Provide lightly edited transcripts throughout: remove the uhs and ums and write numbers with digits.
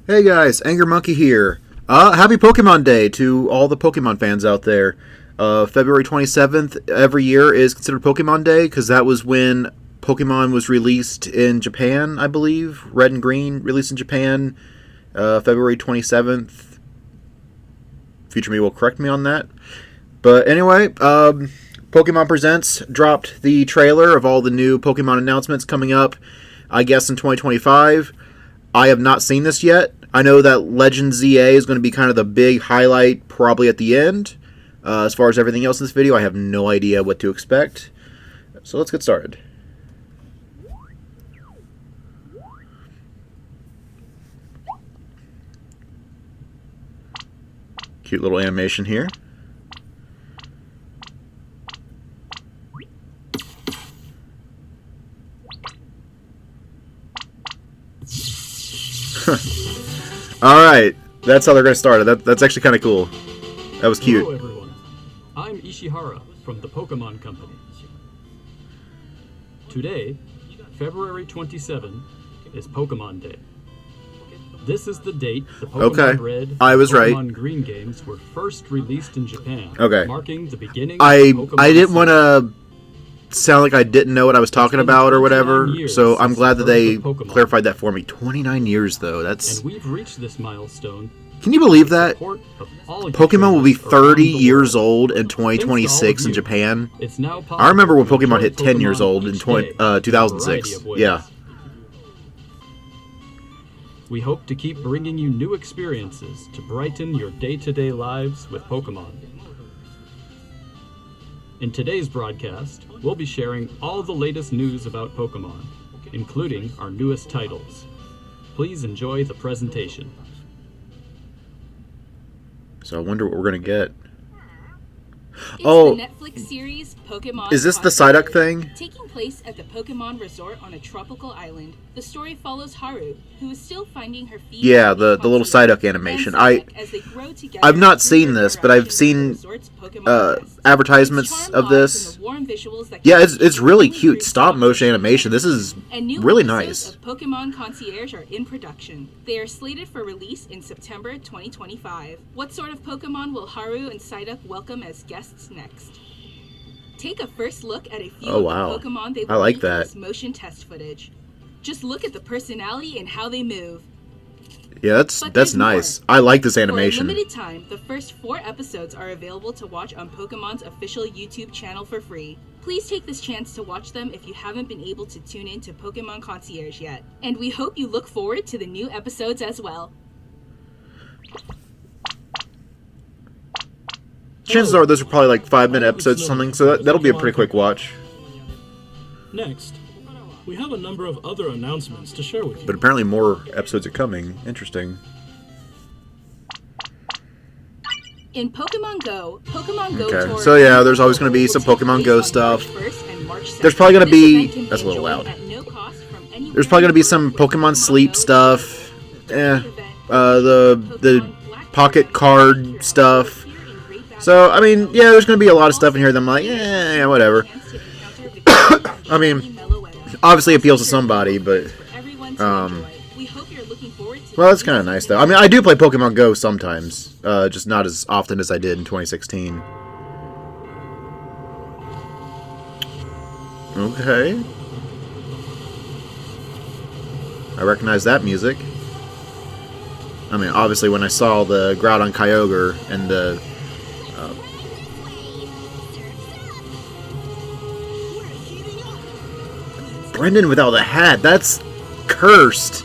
Hey guys, Angry Monkey here. Happy Pokemon Day to all the Pokemon fans out there. February 27th every year is considered Pokemon Day because that was when Pokemon was released in Japan, I believe. Red and Green released in Japan, February 27th. Future me will correct me on that. But anyway, Pokemon Presents dropped the trailer of all the new Pokemon announcements coming up, I guess, in 2025. I have not seen this yet. I know that Legend ZA is going to be kind of the big highlight probably at the end. As far as everything else in this video, I have no idea what to expect. So let's get started. Cute little animation here. Alright, that's how they're going to start it. That's actually kind of cool. That was cute. Hello everyone, I'm Ishihara from the Pokemon Company. Today, February 27, is Pokemon Day. This is the date the Pokemon Red I was and right. Pokemon Green games were first released in Japan, marking the beginning I of Pokemon didn't want to sound like I didn't know what I was talking about or whatever, so I'm glad that they clarified that for me. 29 years, though. That's... And we've reached this milestone. Can you believe that? Pokemon will be 30 years old in 2026 in Japan. I remember when Pokemon hit 10 years old in 2006. Yeah. We hope to keep bringing you new experiences to brighten your day-to-day lives with Pokemon. In today's broadcast, we'll be sharing all the latest news about Pokemon, including our newest titles. Please enjoy the presentation. So I wonder what we're going to get. It's Oh, the Netflix series Pokemon is this the Psyduck thing? Taking place at the Pokemon Resort on a tropical island, the story follows Haru, who is still finding her feet. Yeah, the little Psyduck animation. I've not seen this, but I've seen advertisements of this. Yeah, it's really cute. Stop motion animation. This is really nice. Of Pokemon Concierge are in production. They are slated for release in September 2025. What sort of Pokemon will Haru and Psyduck welcome as guests next? Take a first look at a few of the Pokemon they will meet in this motion test footage. Just look at the personality and how they move. Yeah, that's nice. I like this animation. For a limited time, the first 4 episodes are available to watch on Pokemon's official YouTube channel for free. Please take this chance to watch them if you haven't been able to tune in to Pokemon Concierge yet. And we hope you look forward to the new episodes as well. Chances are those are probably like 5-minute episodes or something, so that'll be a pretty quick watch. Next, we have a number of other announcements to share with you. But apparently more episodes are coming. Interesting. In Pokemon Go, Pokemon Go Okay, Tour so yeah, there's always going to be some Pokemon Go stuff. There's probably going to be... That's a little loud. There's probably going to be some Pokemon Sleep stuff. The Pocket Card stuff. So, I mean, yeah, there's going to be a lot of stuff in here that I'm like, yeah, whatever. I mean, obviously appeals to somebody, but, well, that's kind of nice, though. I mean, I do play Pokemon Go sometimes, just not as often as I did in 2016. Okay. I recognize that music. I mean, obviously, when I saw the Groudon Kyogre and the... Brendan without a hat, that's cursed.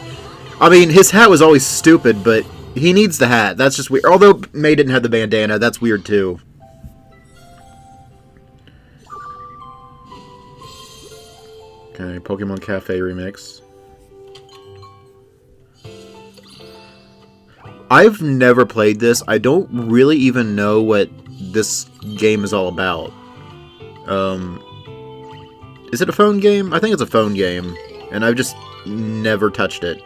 I mean, his hat was always stupid, but he needs the hat. That's just weird. Although May didn't have the bandana, that's weird too. Okay, Pokemon Cafe remix. I've never played this. I don't really even know what this game is all about. Is it a phone game? I think it's a phone game, and I've just never touched it.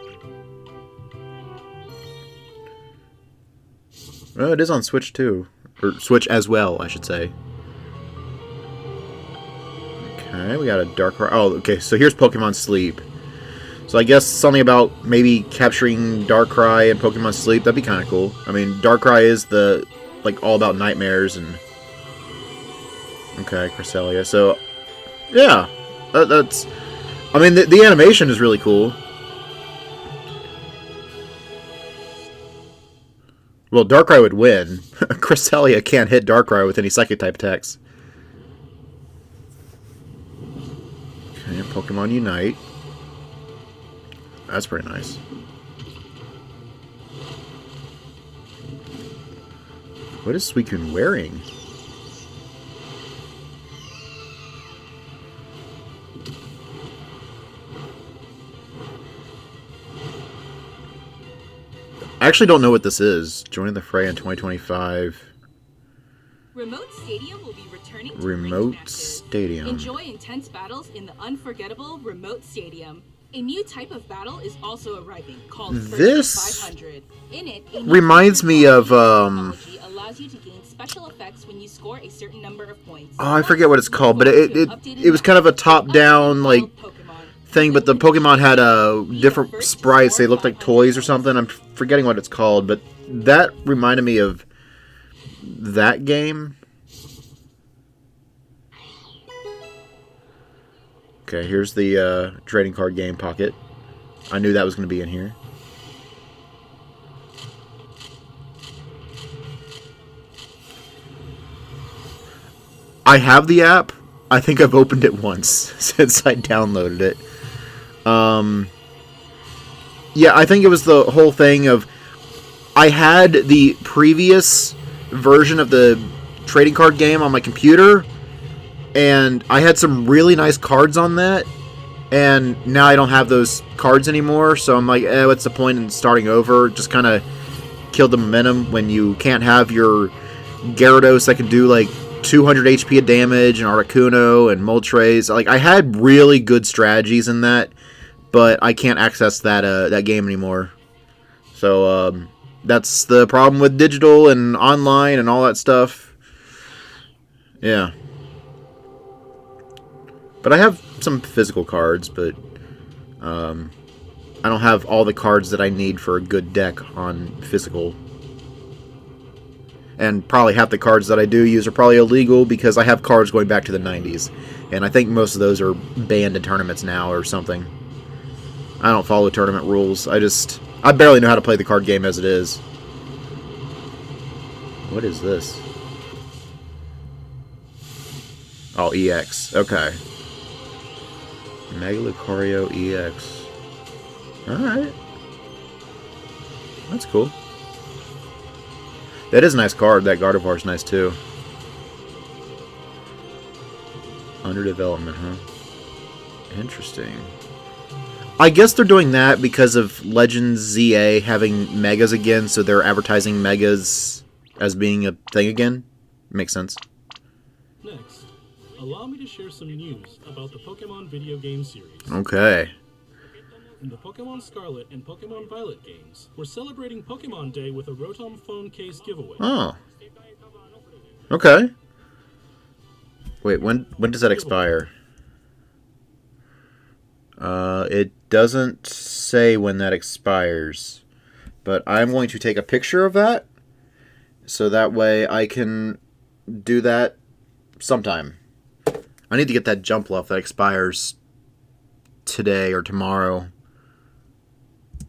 Well, it is on Switch too. Or Switch as well, I should say. Okay, we got a Dark... Oh, okay, so here's Pokemon Sleep. So I guess something about maybe capturing Darkrai and Pokemon Sleep, that'd be kind of cool. I mean, Darkrai is the, like, all about nightmares and... Okay, Cresselia. So, yeah. That's... I mean, the animation is really cool. Well, Darkrai would win. Cresselia can't hit Darkrai with any Psychic-type attacks. Okay, Pokemon Unite. That's pretty nice. What is Suicune wearing? I actually don't know what this is. Joining the fray in 2025. Remote Stadium will be returning to Remote ranked matches. Stadium. Enjoy intense battles in the unforgettable Remote Stadium. A new type of battle is also arriving called This 500. In it, a new reminds me of technology allows you to gain special effects when you score a certain number of points. Oh, I forget what it's called, but it was kind of a top-down like thing, but the Pokemon had different sprites. They looked like toys or something. I'm forgetting what it's called, but that reminded me of that game. Okay, here's the trading card game pocket. I knew that was going to be in here. I have the app. I think I've opened it once since I downloaded it. Yeah, I think it was the whole thing of... I had the previous version of the trading card game on my computer, and I had some really nice cards on that, and now I don't have those cards anymore, so I'm like, what's the point in starting over? Just kind of killed the momentum when you can't have your Gyarados that can do like 200 HP of damage, and Articuno, and Moltres. Like, I had really good strategies in that, but I can't access that game anymore. So, that's the problem with digital and online and all that stuff. Yeah. But I have some physical cards, but I don't have all the cards that I need for a good deck on physical. And probably half the cards that I do use are probably illegal because I have cards going back to the 90s. And I think most of those are banned in tournaments now or something. I don't follow tournament rules. I barely know how to play the card game as it is. What is this? Oh, EX. Okay. Mega Lucario EX. Alright. That's cool. That is a nice card. That Gardevoir is nice too. Under development, huh? Interesting. I guess they're doing that because of Legends ZA having Megas again, so they're advertising Megas as being a thing again. Makes sense. Next, allow me to share some news about the Pokemon video game series. Okay. In the Pokemon Scarlet and Pokemon Violet games, we're celebrating Pokemon Day with a Rotom phone case giveaway. Oh. Okay. Wait, when does that expire? It doesn't say when that expires, but I'm going to take a picture of that, so that way I can do that sometime. I need to get that jump luff that expires today or tomorrow.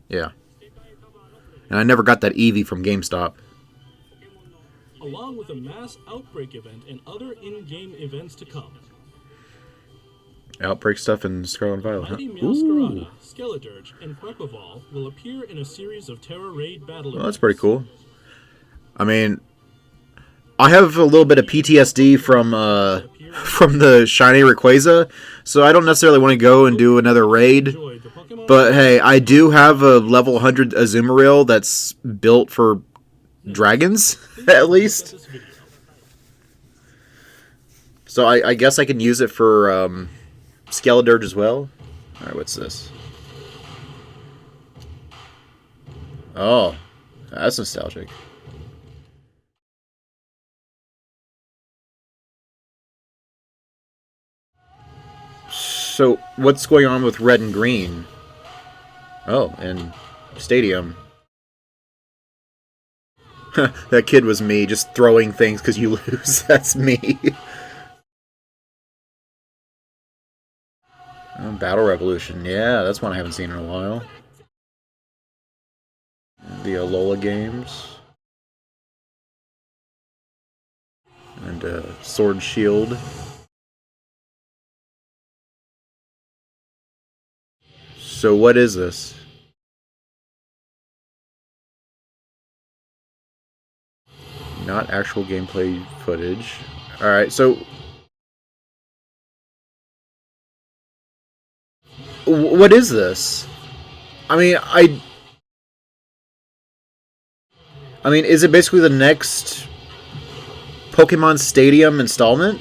Yeah. And I never got that Eevee from GameStop. Along with a mass outbreak event and other in-game events to come. Outbreak stuff in Scarlet and Violet, huh? Mighty Meowscarada, Skeledirge, and Quaquaval will appear in a series of Terra Raid battle events. Well, that's pretty cool. I mean, I have a little bit of PTSD from the Shiny Rayquaza, so I don't necessarily want to go and do another raid. But hey, I do have a level 100 Azumarill that's built for dragons, at least. So I guess I can use it for Skeledirge as well. Alright, what's this? Oh, that's nostalgic. So, what's going on with red and green? Oh, and Stadium. That kid was me, just throwing things because you lose. That's me. Battle Revolution. Yeah, that's one I haven't seen in a while. The Alola games. And Sword Shield. So what is this? Not actual gameplay footage. Alright, so... What is this? I mean, is it basically the next Pokemon Stadium installment?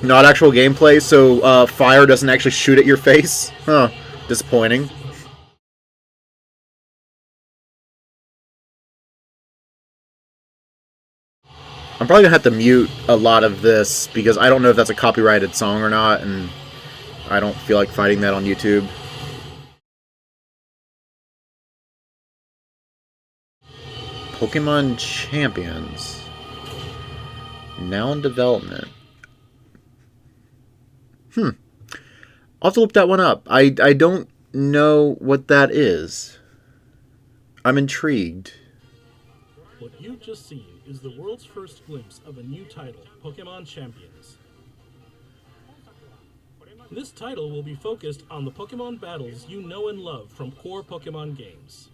Not actual gameplay, so fire doesn't actually shoot at your face? Huh. Disappointing. I'm probably gonna have to mute a lot of this because I don't know if that's a copyrighted song or not, and I don't feel like fighting that on YouTube. Pokemon Champions. Now in development. I'll have to look that one up. I don't know what that is. I'm intrigued. What you've just seen is the world's first glimpse of a new title, Pokemon Champions. This title will be focused on the Pokemon battles you know and love from core Pokemon games.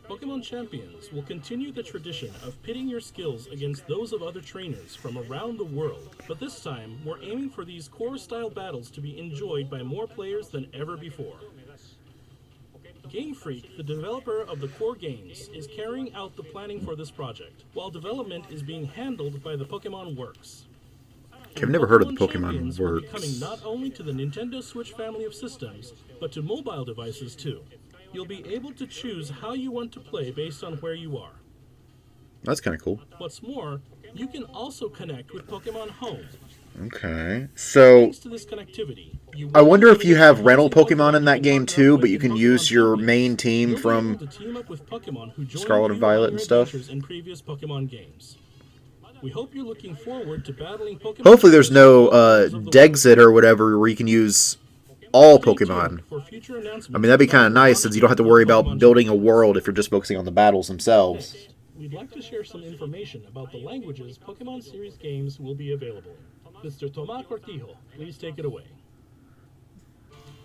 Pokemon Champions will continue the tradition of pitting your skills against those of other trainers from around the world, but this time we're aiming for these core-style battles to be enjoyed by more players than ever before. Game Freak, the developer of the core games, is carrying out the planning for this project, while development is being handled by the Pokemon Works. I've never heard of the Pokemon Champions will be Works. coming not only to the Nintendo Switch family of systems, but to mobile devices too. You'll be able to choose how you want to play based on where you are. That's kind of cool. What's more, you can also connect with Pokemon Home. Okay, so Thanks to this connectivity, I wonder if you have rental Pokemon in that game too, but you can use your main team you'll be from able to team up with Pokemon who joined Scarlet and you Violet on and your stuff. adventures in previous Pokemon games. We hope you're looking forward to battling Pokemon. Hopefully there's no Dexit or whatever where you can use all Pokemon. I mean, that'd be kind of nice since you don't have to worry about building a world if you're just focusing on the battles themselves. Next, we'd like to share some information about the languages Pokemon series games will be available in. Mr. Tomás Cortijo, please take it away.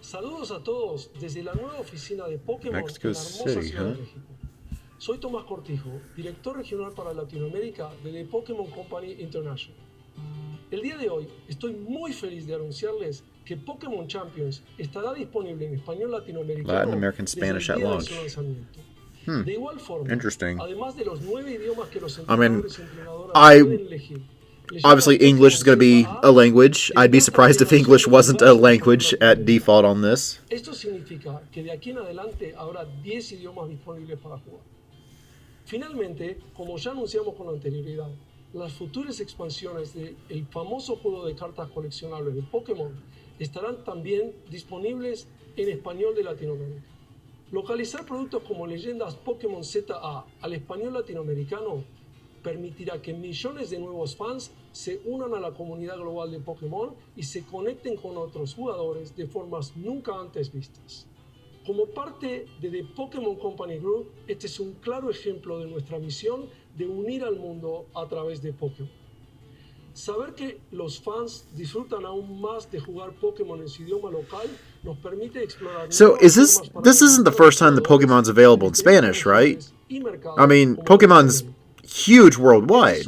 Saludos a todos desde la nueva oficina de Pokémon Mexico en la hermosa City, ciudad de huh? México. Soy Tomás Cortijo, director regional para Latinoamérica de The Pokémon Company International. El día de hoy estoy muy feliz de anunciarles que Pokémon Champions estará disponible en español latinoamericano Latin American Spanish desde el at día de launch. su lanzamiento. De igual forma, Interesting. además de los 9 idiomas que los I mean, entrenadores y entrenadoras I- pueden elegir, Obviously, English is going to be a language. I'd be surprised if English wasn't a language at default on this. Esto significa que de aquí en adelante habrá 10 idiomas disponibles para jugar. Finalmente, como ya anunciamos con anterioridad, las futuras expansiones del famoso juego de cartas coleccionables de Pokémon estarán también disponibles en español de Latinoamérica. Localizar productos como leyendas Pokémon ZA al español latinoamericano permitirá que millones de nuevos fans se unan a la comunidad global de Pokémon y se conecten con otros jugadores de formas nunca antes vistas. Como parte de The Pokémon Company Group, este es un claro ejemplo de nuestra misión de unir al mundo a través de Pokémon. Saber que los fans disfrutan aún más de jugar Pokémon en su idioma local nos permite explorar. So, this isn't the first time the Pokemon's available in Spanish, right? I mean, Pokemon's huge worldwide.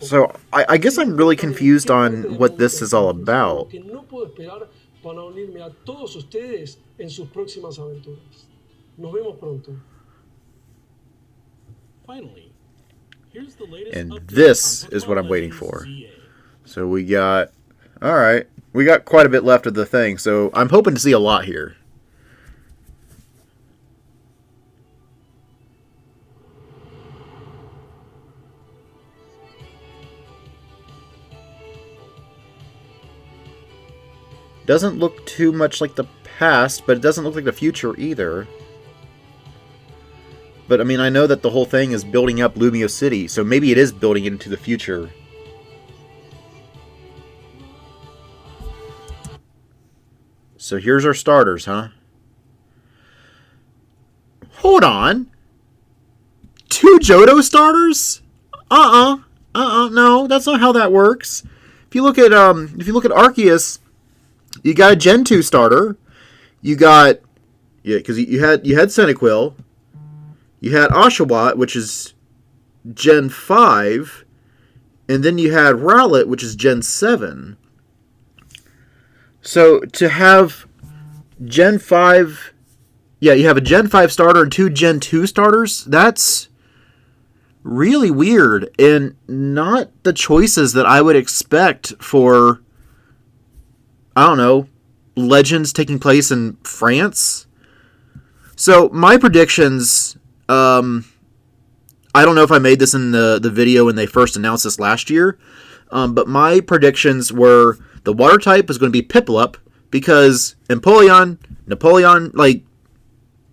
So, I guess I'm really confused on what this is all about. Para unirme a todos ustedes en sus próximas aventuras. Nos vemos pronto. Finally, here's the latest And update this on is what I'm Pokemon waiting Legends for. ZA. So we got... Alright. We got quite a bit left of the thing, so I'm hoping to see a lot here. Doesn't look too much like the past, but it doesn't look like the future either. But, I mean, I know that the whole thing is building up Lumio City, so maybe it is building into the future. So here's our starters, huh? Hold on. 2 Johto starters? No, that's not how that works. If you look at Arceus, you got a Gen 2 starter. You got, yeah, because you had Cyndaquil. You had Oshawott, which is Gen 5, and then you had Rowlet, which is Gen 7. So to have Gen 5, yeah, you have a Gen 5 starter and 2 Gen 2 starters, that's really weird and not the choices that I would expect for, I don't know, Legends taking place in France. So my predictions, I don't know if I made this in the video when they first announced this last year, but my predictions were the water type is going to be Piplup because Napoleon, like,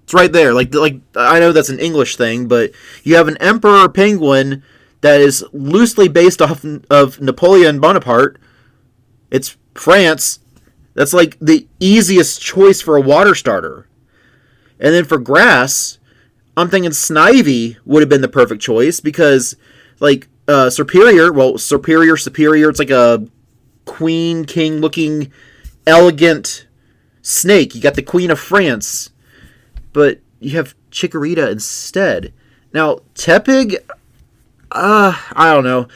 it's right there. Like I know that's an English thing, but you have an Emperor Penguin that is loosely based off of Napoleon Bonaparte. It's France. That's like the easiest choice for a water starter. And then for grass, I'm thinking Snivy would have been the perfect choice because, like, Superior, it's like a queen, king looking elegant snake. You got the Queen of France, but you have Chikorita instead. Now, Tepig, I don't know.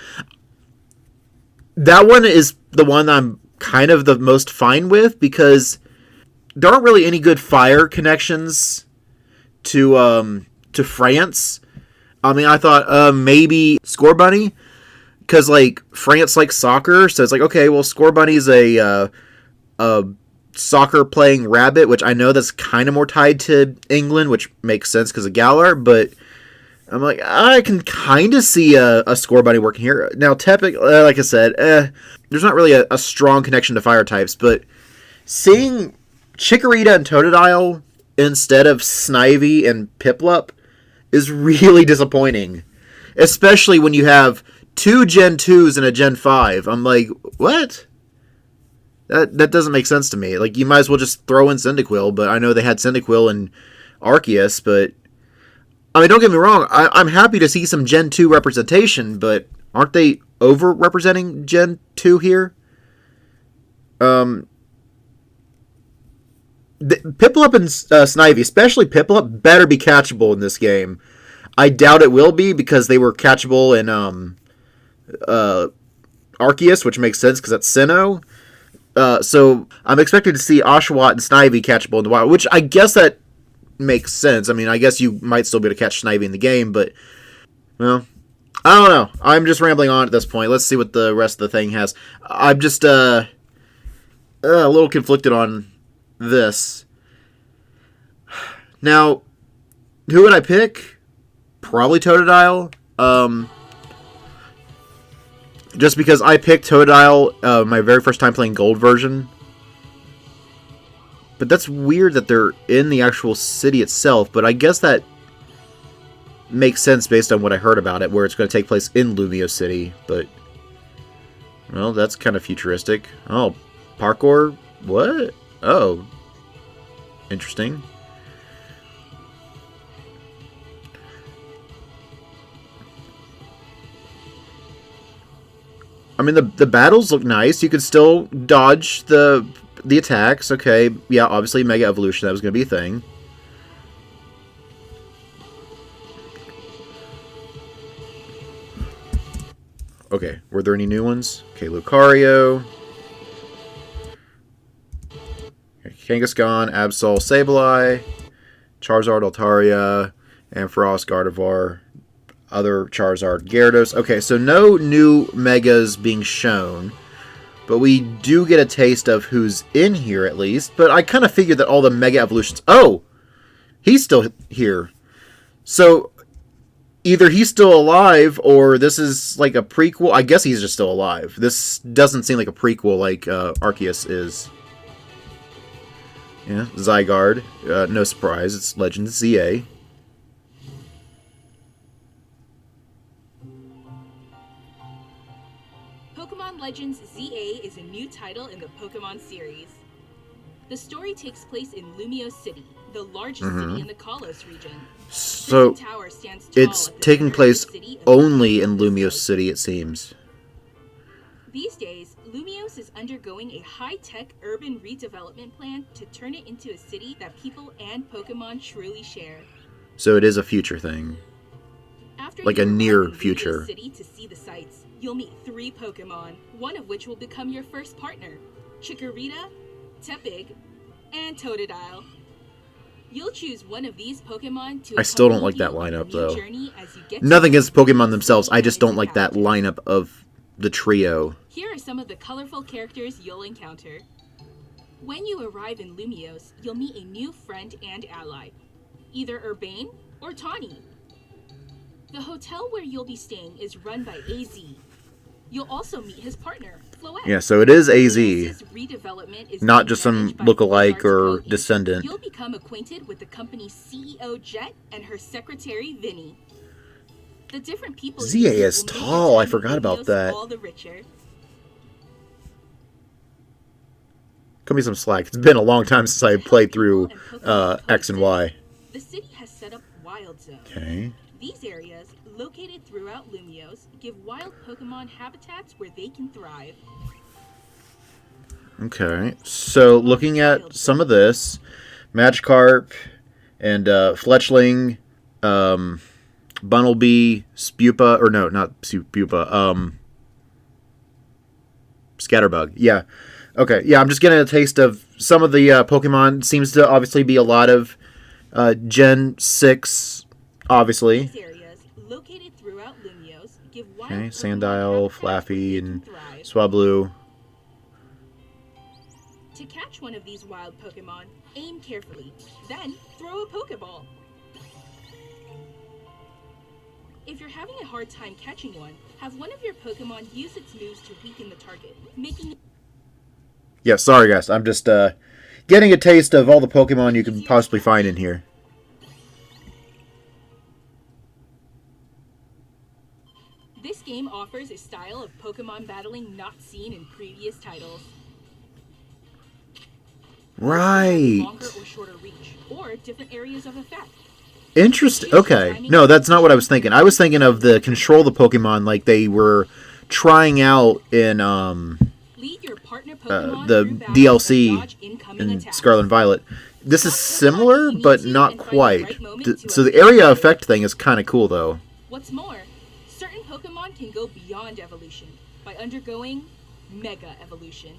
That one is the one I'm kind of the most fine with because there aren't really any good fire connections to France. I mean, I thought maybe Scorbunny, because like France likes soccer, so it's like, okay, well, Scorbunny's a soccer playing rabbit, which I know that's kind of more tied to England, which makes sense because of Galar, but I'm like, I can kind of see a Scorbunny working here. Now, Tepig, like I said, there's not really a strong connection to fire types, but seeing Chikorita and Totodile instead of Snivy and Piplup is really disappointing, especially when you have 2 Gen 2s and a Gen 5. I'm like, what? That doesn't make sense to me. Like, you might as well just throw in Cyndaquil, but I know they had Cyndaquil and Arceus, but I mean, don't get me wrong, I'm happy to see some Gen 2 representation, but aren't they over-representing Gen 2 here? Piplup and Snivy, especially Piplup, better be catchable in this game. I doubt it will be because they were catchable in Arceus, which makes sense because that's Sinnoh. So I'm expecting to see Oshawott and Snivy catchable in the wild, which I guess that makes sense. I mean, I guess you might still be able to catch Snivy in the game, but, well, I don't know. I'm just rambling on at this point. Let's see what the rest of the thing has. I'm just a little conflicted on this. Now, who would I pick? Probably Totodile. Just because I picked Totodile my very first time playing Gold version. But that's weird that they're in the actual city itself, but I guess that makes sense based on what I heard about it, where it's going to take place in Lumio City, but, well, that's kind of futuristic. Oh, parkour? What? Oh. Interesting. I mean, the battles look nice. You can still dodge the attacks. Okay, yeah, obviously Mega Evolution, that was going to be a thing. Okay, were there any new ones? Okay, Lucario. Kangaskhan, Absol, Sableye, Charizard, Altaria, Ampharos, Gardevoir, other Charizard, Gyarados. Okay, so no new Megas being shown, but we do get a taste of who's in here at least. But I kind of figured that all the Mega Evolutions... Oh! He's still here. So, either he's still alive, or this is like a prequel. I guess he's just still alive. This doesn't seem like a prequel like Arceus is. Yeah, Zygarde. No surprise, it's Legends ZA. Pokemon Legends ZA is a new title in the Pokemon series. The story takes place in Lumiose City, the largest city in the Kalos region. So, This tower stands tall it's at the taking center of place the city of only in Lumiose Lumiose City, it seems. These days, Lumiose is undergoing a high-tech urban redevelopment plan to turn it into a city that people and Pokemon truly share. So it is a future thing. After Like you a arrive near in Lumiose future. City to see the sights, you'll meet 3 Pokemon, one of which will become your first partner: Chikorita, Tepig, and Totodile. You'll choose one of these Pokemon to I still don't accompany like that you on lineup, your though. journey as you get to Nothing know against Pokemon Lumiose themselves, City I just and its don't like that inhabitants. lineup of the trio. Here are some of the colorful characters you'll encounter. When you arrive in Lumiose, you'll meet a new friend and ally, either Urbane or Tawny. The hotel where you'll be staying is run by AZ. You'll also meet his partner, Floette. Yeah, so it is AZ. Lumiouse's redevelopment is Not being just some managed by lookalike Blizzard's or Code Inc. descendant. You'll become acquainted with the company's CEO Jet and her secretary Vinny. The different people you ZA meet is will make your tall, time I in forgot about Lumiose that. all the richer. Cut me some slack. It's been a long time since I played through X and Y. The city has set up wild zones. Okay. These areas, located throughout Lumiose, give wild Pokemon habitats where they can thrive. Okay. So looking at some of this, Magikarp and Fletchling, Bunnelby, Spupa, or no, not Spupa, Scatterbug. Yeah. Okay. Yeah, I'm just getting a taste of some of the Pokemon. Seems to obviously be a lot of Gen 6, obviously. These areas, located throughout Lumiose, give wild Okay, Pokemon Sandile, habitats where Flaffy, they and can thrive. Swablu. To catch one of these wild Pokemon, aim carefully, then throw a Pokeball. If you're having a hard time catching one, have one of your Pokemon use its moves to weaken the target, making it Yeah, sorry guys. I'm just getting a taste of all the Pokemon you can possibly find in here. This game offers a style of Pokemon battling not seen in previous titles. Right. Longer or shorter reach, or different areas of effect. Interesting. Okay. No, that's not what I was thinking. I was thinking of the control the Pokemon like they were trying out in Lead your partner Pokemon the through battle DLC and dodge incoming in attacks. Scarlet and Violet. This is similar, but not quite. to So the area effect thing is kind of cool, though. What's more, certain Pokemon can go beyond evolution by undergoing Mega Evolution.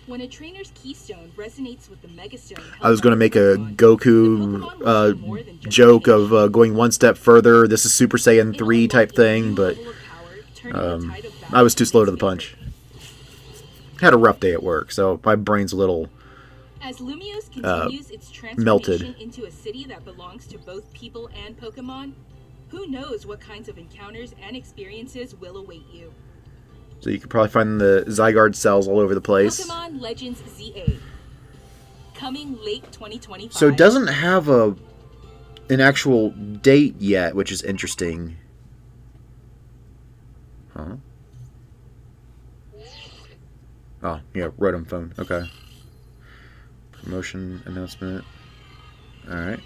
When a trainer's keystone resonates with the Megastone, I was going to make a Goku joke of going one step further. This is Super Saiyan 3 type thing, but I was too slow to the punch. Had a rough day at work, so my brain's a little As Lumiose continues its transformation melted. into a city that belongs to both people and Pokemon, who knows what kinds of encounters and experiences will await you. So you can probably find the Zygarde cells all over the place. Pokemon Legends ZA. Coming late 2025. So it doesn't have an actual date yet, which is interesting. Huh? Oh, yeah, Rotom phone. Okay. Promotion announcement. Alright.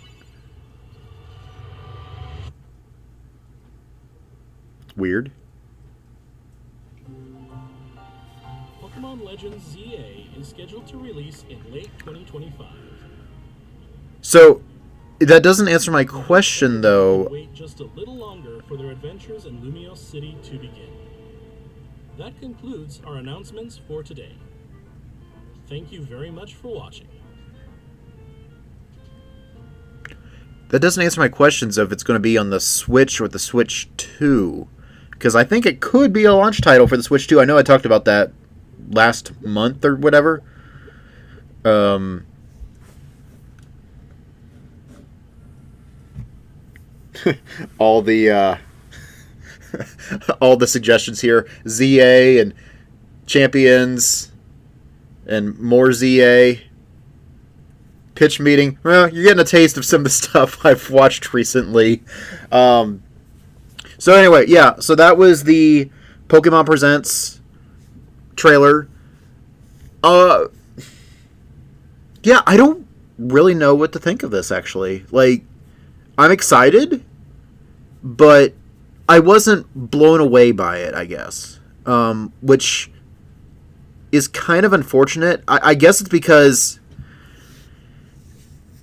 Weird. Pokemon Legends ZA is scheduled to release in late 2025. So, that doesn't answer my question, though. Wait just a little longer for their adventures in Lumiose City to begin. That concludes our announcements for today. Thank you very much for watching. That doesn't answer my questions of if it's going to be on the Switch or the Switch 2. Because I think it could be a launch title for the Switch 2. I know I talked about that last month or whatever. All the all the suggestions here. ZA and Champions and more ZA. pitch meeting. Well, you're getting a taste of some of the stuff I've watched recently. So anyway, yeah. So that was the Pokemon Presents trailer. Yeah, I don't really know what to think of this, actually. Like, I'm excited, but I wasn't blown away by it, I guess. Which is kind of unfortunate. I guess it's because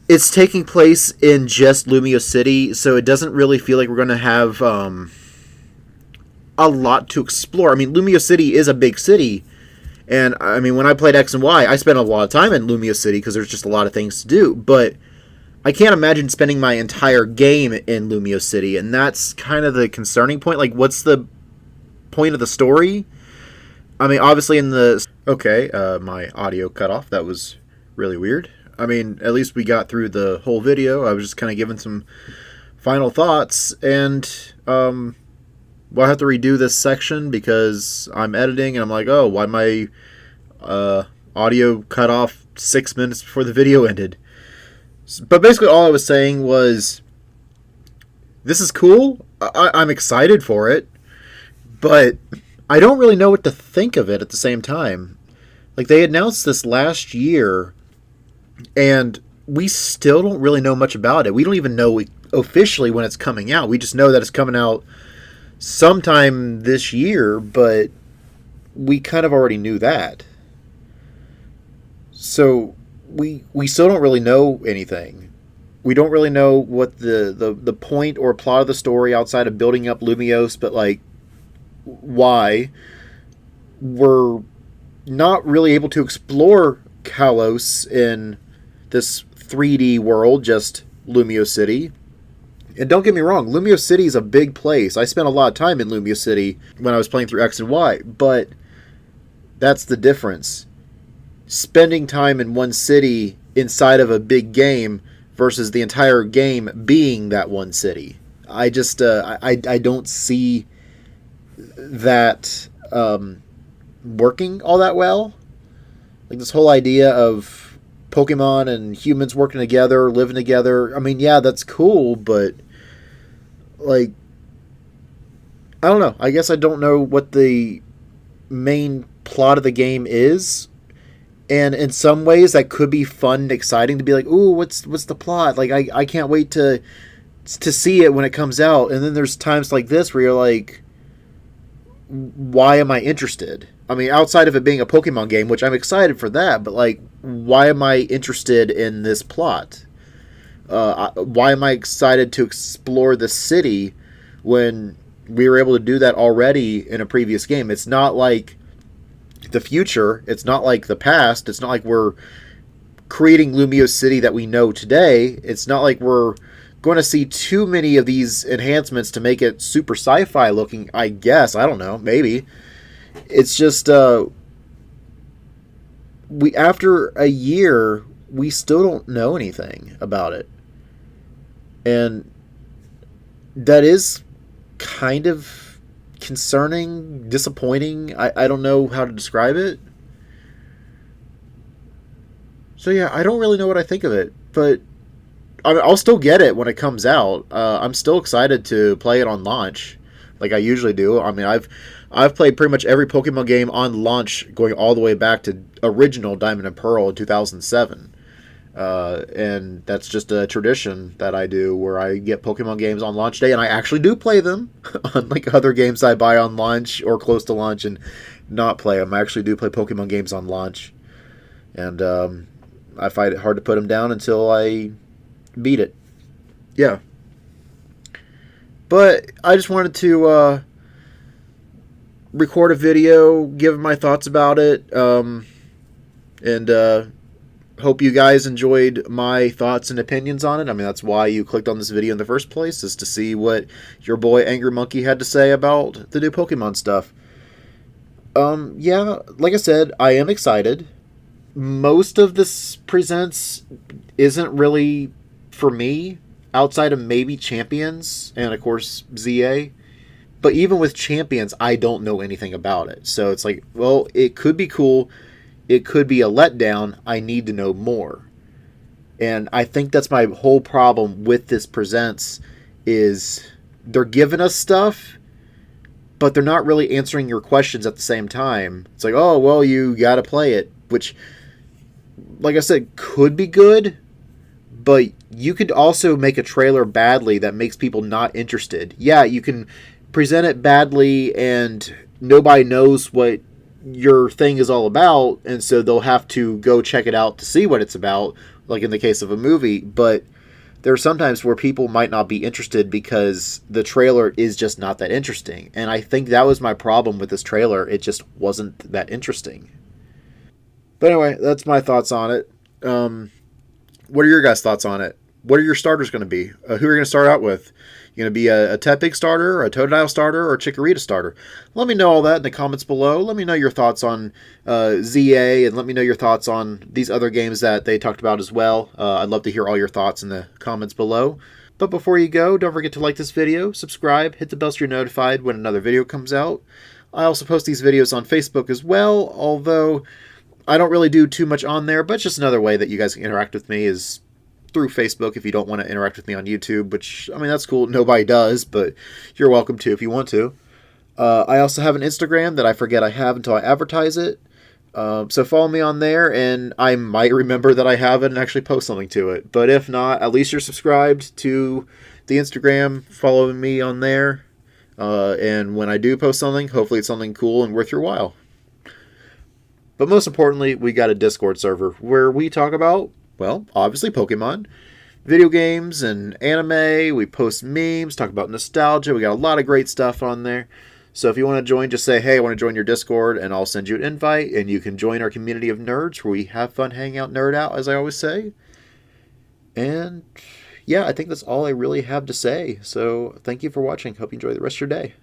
it's taking place in just Lumio City, so it doesn't really feel like we're going to have a lot to explore. I mean, Lumio City is a big city, and I mean, when I played X and Y, I spent a lot of time in Lumio City because there's just a lot of things to do, but I can't imagine spending my entire game in Lumio City, and that's kind of the concerning point. Like, what's the point of the story? I mean, obviously in the... Okay, my audio cut off. That was really weird. I mean, at least we got through the whole video. I was just kind of giving some final thoughts, and well, I have to redo this section because I'm editing, and I'm like, oh, why my audio cut off 6 minutes before the video ended? But basically all I was saying was, this is cool. I'm excited for it, but I don't really know what to think of it at the same time. Like, they announced this last year, and we still don't really know much about it. We don't even know officially when it's coming out. We just know that it's coming out sometime this year, but we kind of already knew that. So we still don't really know anything. We don't really know what the point or plot of the story outside of building up Lumiose, but like why we're not really able to explore Kalos in this 3D world, just Lumio City. And don't get me wrong, Lumio City is a big place. I spent a lot of time in Lumio City when I was playing through X and Y, but that's the difference. Spending time in one city inside of a big game versus the entire game being that one city. I just, I don't see that working all that well. Like, this whole idea of Pokemon and humans working together, living together. I mean, yeah, that's cool, but like, I don't know. I guess I don't know what the main plot of the game is. And in some ways that could be fun and exciting to be like, ooh, what's the plot? Like, I can't wait to see it when it comes out. And then there's times like this where you're like, why am I interested? I mean, outside of it being a Pokemon game, which I'm excited for that, but like, why am I interested in this plot? Why am I excited to explore the city when we were able to do that already in a previous game? It's not like the future. It's not like the past. It's not like we're creating Lumio City that we know today. It's not like we're going to see too many of these enhancements to make it super sci-fi looking, I guess. I don't know. Maybe. It's just, we after a year, we still don't know anything about it. And that is kind of concerning, disappointing. I don't know how to describe it. So yeah, I don't really know what I think of it, but I'll still get it when it comes out. I'm still excited to play it on launch, like I usually do. I mean, I've played pretty much every Pokemon game on launch, going all the way back to original Diamond and Pearl in 2007. And that's just a tradition that I do, where I get Pokemon games on launch day, and I actually do play them, unlike other games I buy on launch or close to launch and not play them. I actually do play Pokemon games on launch, and I find it hard to put them down until I beat it. Yeah. But I just wanted to record a video, give my thoughts about it, and hope you guys enjoyed my thoughts and opinions on it. I mean, that's why you clicked on this video in the first place, is to see what your boy Angry Monkey had to say about the new Pokemon stuff. Yeah, like I said, I am excited. Most of this presents isn't really for me, outside of maybe Champions and, of course, ZA. But even with Champions, I don't know anything about it. So it's like, well, it could be cool. It could be a letdown. I need to know more. And I think that's my whole problem with this Presents is they're giving us stuff, but they're not really answering your questions at the same time. It's like, oh, well, you got to play it, which, like I said, could be good, but you could also make a trailer badly that makes people not interested. Yeah, you can present it badly and nobody knows what your thing is all about, and so they'll have to go check it out to see what it's about, like in the case of a movie. But there are sometimes where people might not be interested because the trailer is just not that interesting. And I think that was my problem with this trailer. It just wasn't that interesting. But anyway, that's my thoughts on it. What are your guys' thoughts on it? What are your starters going to be? Who are you going to start out with? You going to be a Tepig starter, a Totodile starter, or a Chikorita starter? Let me know all that in the comments below. Let me know your thoughts on ZA, and let me know your thoughts on these other games that they talked about as well. I'd love to hear all your thoughts in the comments below. But before you go, don't forget to like this video, subscribe, hit the bell so you're notified when another video comes out. I also post these videos on Facebook as well, although I don't really do too much on there, but it's just another way that you guys can interact with me is through Facebook if you don't want to interact with me on YouTube, which, I mean, that's cool. Nobody does, but you're welcome to if you want to. I also have an Instagram that I forget I have until I advertise it. So follow me on there, and I might remember that I have it and actually post something to it. But if not, at least you're subscribed to the Instagram, following me on there. And when I do post something, hopefully it's something cool and worth your while. But most importantly, we got a Discord server where we talk about, well, obviously Pokemon, video games, and anime. We post memes, talk about nostalgia. We got a lot of great stuff on there. So if you want to join, just say, hey, I want to join your Discord, and I'll send you an invite, and you can join our community of nerds where we have fun, hang out, nerd out, as I always say. And yeah, I think that's all I really have to say. So thank you for watching. Hope you enjoy the rest of your day.